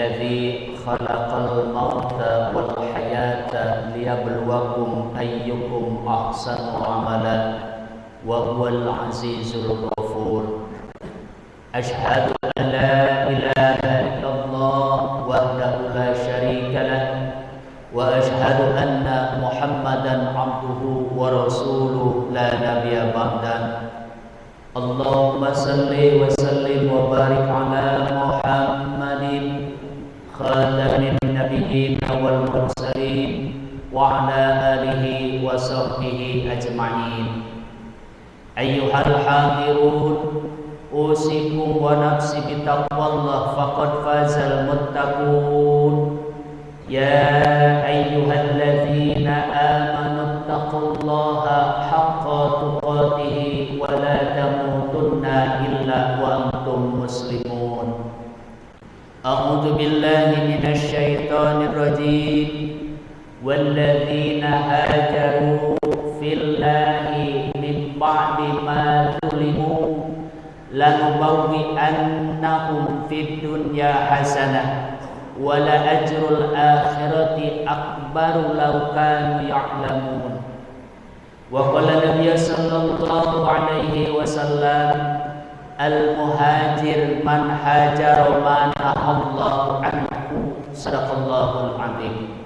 الذي خلق الموت والحياة ليبلوكم أيكم أحسن عملا وهو العزيز الغفور أشهد أن لا إله إلا الله وحده لا شريك له وأشهد أن محمدا عبده ورسوله لا نبي بعده اللهم صل وسلم وبارك على محمد خاتم النبيين والمرسلين وعلى آله وصحبه أجمعين أيها الحاضرون أوصيكم ونفسي بتقوى الله فقد فاز المتقون يا أيها الذين آمنوا اتقوا الله حق تقاته ولا تموتن إلا وأنتم مسلمون أعوذ بالله من الشيطان الرجيم والذين هاجروا في الله من بعد ما ظلموا لنبوئنهم في الدنيا حسنة ولأجر الآخرة أكبر لو كانوا يعلمون وقال النبي صلى الله عليه وسلم المهاجر من هاجر ما نهى الله عنه صدق الله العظيم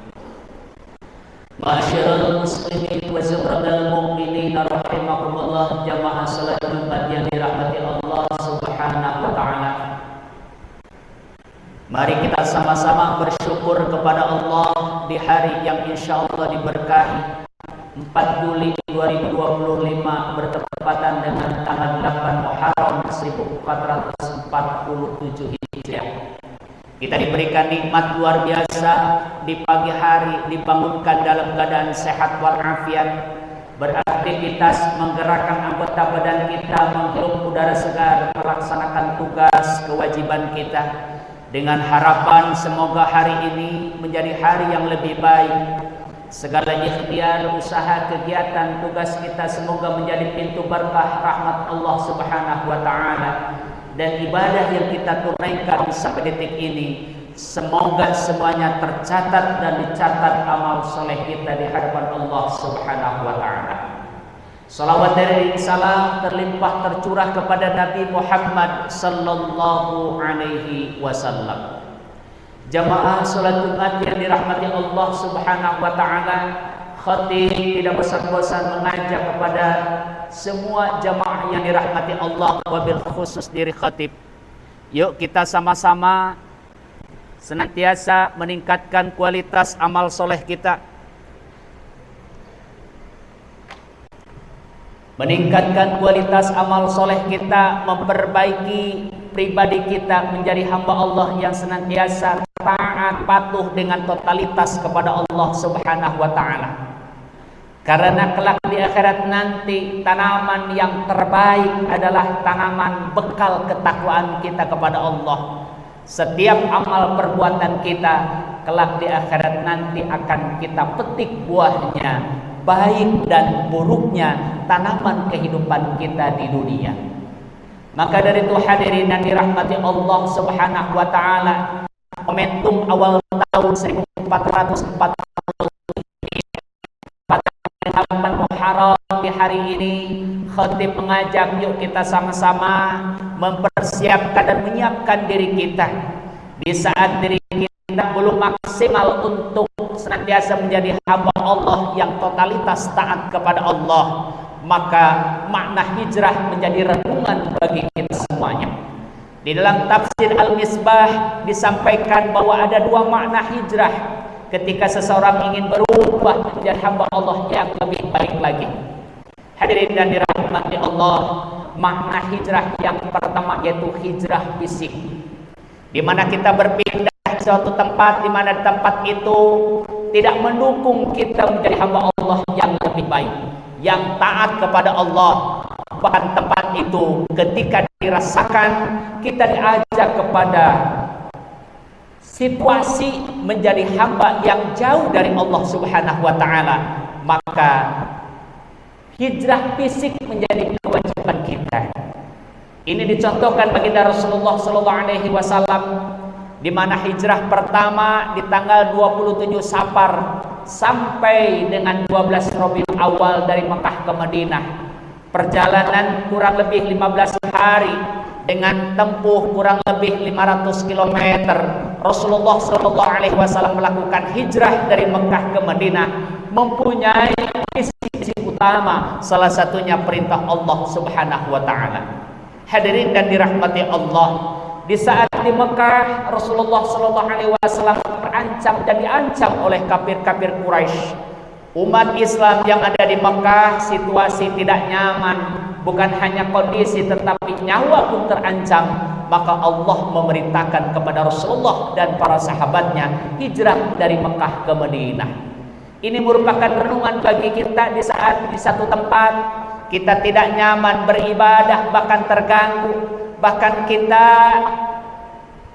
Ma'asyiral muslimin wa zumratal mu'minin rahimakumullah jamaah salat Jumat yang dirahmati Allah Subhanahu wa taala. Mari kita sama-sama bersyukur kepada Allah di hari yang insyaallah diberkahi 4 Juli 2025 bertepatan dengan tanggal 8 Muharram 1447 Hijriah. Kita diberikan nikmat luar biasa di pagi hari dibangunkan dalam keadaan sehat walafiat, beraktivitas, menggerakkan anggota badan kita, menghirup udara segar, melaksanakan tugas kewajiban kita dengan harapan semoga hari ini menjadi hari yang lebih baik. Segala ikhtiar, usaha, kegiatan, tugas kita semoga menjadi pintu berkah rahmat Allah Subhanahu wa taala. Dan ibadah yang kita tunaikan sampai detik ini semoga semuanya tercatat dan dicatat amal soleh kita di hadapan Allah Subhanahu wa taala. Salawat dan salam terlimpah tercurah kepada Nabi Muhammad sallallahu alaihi wasallam. Jamaah salat Jumat yang dirahmati Allah Subhanahu wa taala, khatib tidak bosan-bosan mengajak kepada semua jamaah yang dirahmati Allah, wabil khusus diri khatib. Yuk kita sama-sama senantiasa meningkatkan kualitas amal soleh kita, meningkatkan kualitas amal soleh kita, memperbaiki pribadi kita menjadi hamba Allah yang senantiasa taat patuh dengan totalitas kepada Allah Subhanahu wa taala. Karena kelak di akhirat nanti tanaman yang terbaik adalah tanaman bekal ketakwaan kita kepada Allah. Setiap amal perbuatan kita kelak di akhirat nanti akan kita petik buahnya, baik dan buruknya tanaman kehidupan kita di dunia. Maka dari itu hadirin yang dirahmati Allah Subhanahu wa taala, momentum awal tahun 1440 Muharram di hari ini khatib mengajak yuk kita sama-sama mempersiapkan dan menyiapkan diri kita di saat diri kita belum maksimal untuk senantiasa menjadi hamba Allah yang totalitas taat kepada Allah, maka makna hijrah menjadi renungan bagi kita semuanya. Di dalam tafsir Al-Misbah disampaikan bahwa ada dua makna hijrah ketika seseorang ingin berubah menjadi hamba Allah yang lebih baik lagi. Hadirin dan dirahmati Allah, makna hijrah yang pertama yaitu hijrah fisik, di mana kita berpindah ke suatu tempat di mana tempat itu tidak mendukung kita menjadi hamba Allah yang lebih baik, yang taat kepada Allah. Bahkan tempat itu ketika dirasakan kita diajak kepada situasi menjadi hamba yang jauh dari Allah Subhanahu wa taala, maka hijrah fisik menjadi kewajiban kita. Ini dicontohkan baginda Rasulullah sallallahu alaihi wasallam di mana hijrah pertama di tanggal 27 Safar sampai dengan 12 Rabiul Awal dari Mekah ke Madinah. Perjalanan kurang lebih 15 hari dengan tempuh kurang lebih 500 km. Rasulullah SAW melakukan hijrah dari Mekah ke Madinah mempunyai misi utama, salah satunya perintah Allah Subhanahu wa taala. Hadirin dan dirahmati Allah, di saat di Mekah Rasulullah SAW terancam dan diancam oleh kafir-kafir Quraisy. Umat Islam yang ada di Mekah situasi tidak nyaman, bukan hanya kondisi tetapi nyawa pun terancam. Maka Allah memerintahkan kepada Rasulullah dan para sahabatnya hijrah dari Mekah ke Madinah. Ini merupakan renungan bagi kita di saat di satu tempat kita tidak nyaman beribadah, bahkan terganggu, bahkan kita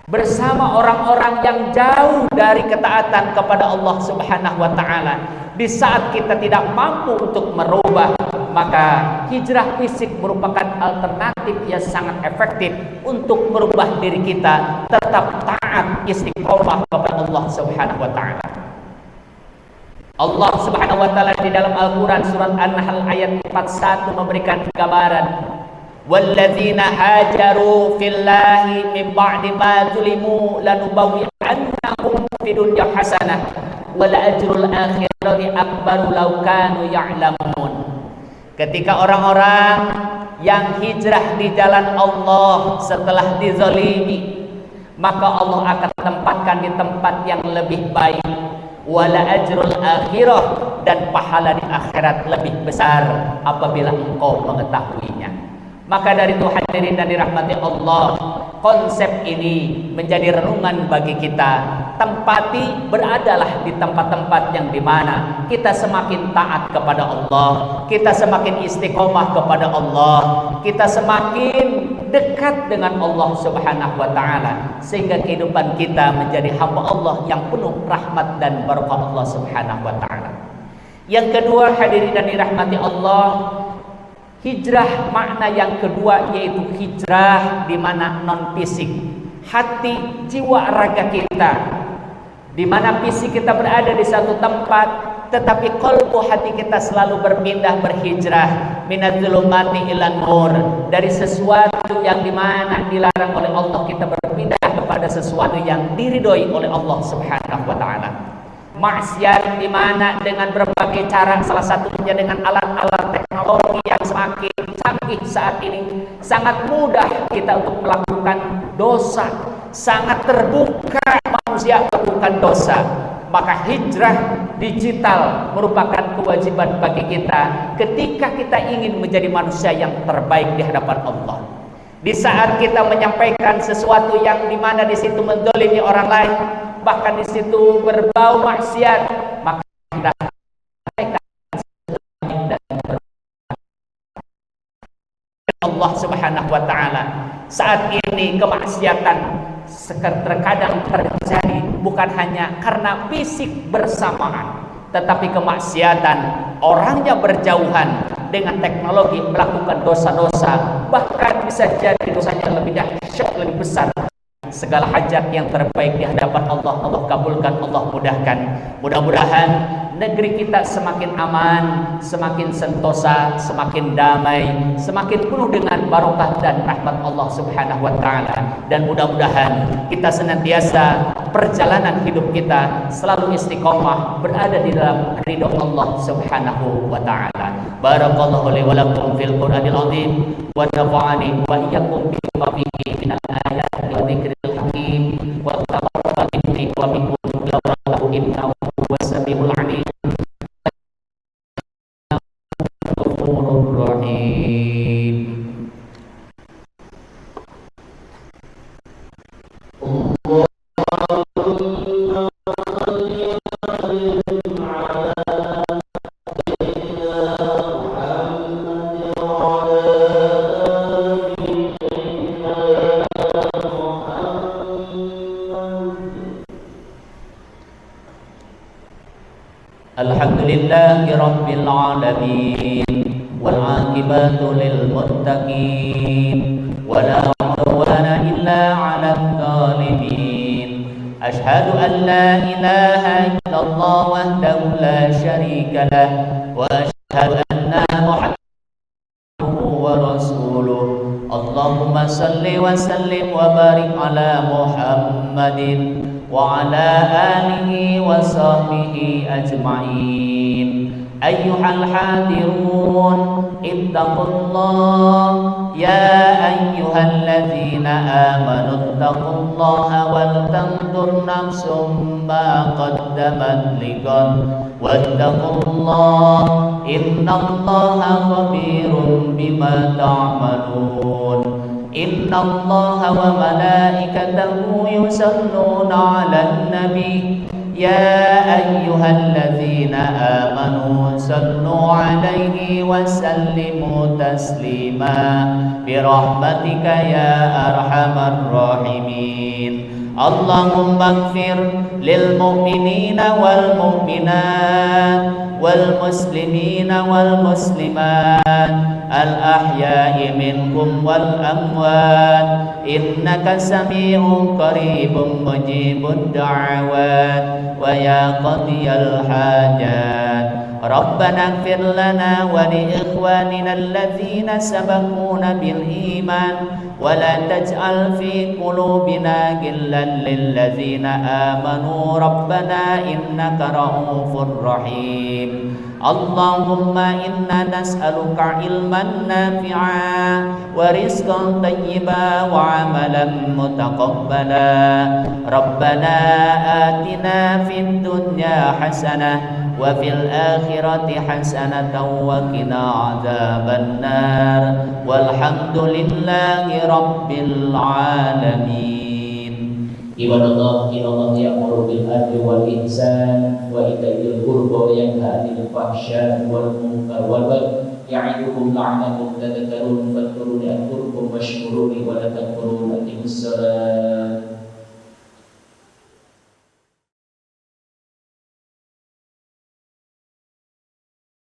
bersama orang-orang yang jauh dari ketaatan kepada Allah Subhanahu wa taala. Di saat kita tidak mampu untuk merubah, maka hijrah fisik merupakan alternatif yang sangat efektif untuk merubah diri kita tetap taat istiqomah kepada Allah Subhanahu wa taala. Allah Subhanahu wa taala di dalam Al-Qur'an surat An-Nahl ayat 41 memberikan gambaran, walladzina hajaru fillahi min ba'di ma zulimu lanubawwi'annahum fid dunya hasanah wal ajrul akhirati akbaru law kanu ya'lamun. Ketika orang-orang yang hijrah di jalan Allah setelah dizalimi, maka Allah akan tempatkan di tempat yang lebih baik, wala ajrul akhirah, dan pahala di akhirat lebih besar apabila engkau mengetahuinya. Maka dari itu hadirin dan dirahmati Allah, konsep ini menjadi renungan bagi kita. Tempati beradalah di tempat-tempat yang dimana kita semakin taat kepada Allah, kita semakin istiqomah kepada Allah, kita semakin dekat dengan Allah Subhanahu wa taala, sehingga kehidupan kita menjadi hamba Allah yang penuh rahmat dan barakah Allah Subhanahu wa taala. Yang kedua hadirin dan dirahmati Allah, hijrah makna yang kedua yaitu hijrah di mana non fisik, hati, jiwa, raga kita, di mana fisik kita berada di satu tempat, tetapi qalbu, hati kita selalu berpindah, berhijrah minadz-zulumati ilan nur, dari sesuatu yang dimana dilarang oleh Allah kita berpindah kepada sesuatu yang diridhoi oleh Allah Subhanahu wa taala. Maksiat di mana dengan berbagai cara, salah satunya dengan alat-alat teknologi yang semakin canggih saat ini, sangat mudah kita untuk melakukan dosa, sangat terbuka manusia melakukan dosa. Maka hijrah digital merupakan kewajiban bagi kita ketika kita ingin menjadi manusia yang terbaik di hadapan Allah. Di saat kita menyampaikan sesuatu yang dimana di situ mendolimi orang lain, bahkan di situ berbau maksiat, maka kita sampaikan Allah Subhanahu wa taala. Saat ini kemaksiatan terkadang terjadi bukan hanya karena fisik bersamaan, tetapi kemaksiatan orangnya berjauhan dengan teknologi melakukan dosa-dosa, bahkan bisa jadi dosanya lebih dahsyat, lebih besar. Segala hajat yang terbaik di hadapan Allah, Allah kabulkan, Allah mudahkan. Mudah-mudahan negeri kita semakin aman, semakin sentosa, semakin damai, semakin penuh dengan barokah dan rahmat Allah Subhanahu wa taala. Dan mudah-mudahan kita senantiasa perjalanan hidup kita selalu istiqomah berada di dalam ridho Allah Subhanahu wa taala. Barakallahu li wa lakum fil Qur'anil azim wa nafa'ani wa iyyakum bima fihi minal ayati wa dzikril hakim wa taqabbal minni wa minkum lahu innahu was-sami'ul 'alim. Alhamdulillahi rabbil alamin wal 'aqibatu lil muttaqin wa la 'udwana illa 'alal zalimin أشهد أن لا إله إلا الله وحده لا شريك له وأشهد أن محمدا ورسوله اللهم صل وسلم وبارك على محمد وعلى آله وصحبه أجمعين أيها الحاضرون اتقوا الله يا أيها الذين آمنوا اتقوا الله ولتنظر نفس ما قدمت لغد واتقوا الله إن الله خبير بما تعملون إن الله وملائكته يصلون على النبي يا أيها الذين آمنوا صلوا عليه وسلموا تسليما برحمتك يا أرحم الراحمين اللهم اغفر للمؤمنين والمؤمنات والمسلمين والمسلمات الأحياء منكم والأموات إنك سميع قريب مجيب الدعوات ويا قاضي الحاجات ربنا اغفر لنا ولإخواننا الذين سبقونا بالإيمان ولا تجعل في قلوبنا غلا للذين آمنوا ربنا إنك رؤوف رحيم اللهم إنا نسألك علما نافعا ورزقا طيبا وعملا متقبلا ربنا آتنا في الدنيا حسنة وفي الآخرة حسنة وقنا عذاب النار والحمد لله رب العالمين عباد الله إن الله يأمر بالعدل والإحسان وإيتاء ذي القربى وينهى عن الفحشاء والمنكر والبغي يعظكم لعلكم تذكرون فاذكروني أذكركم واشكروني ولا تكفرون أقيموا الصلاة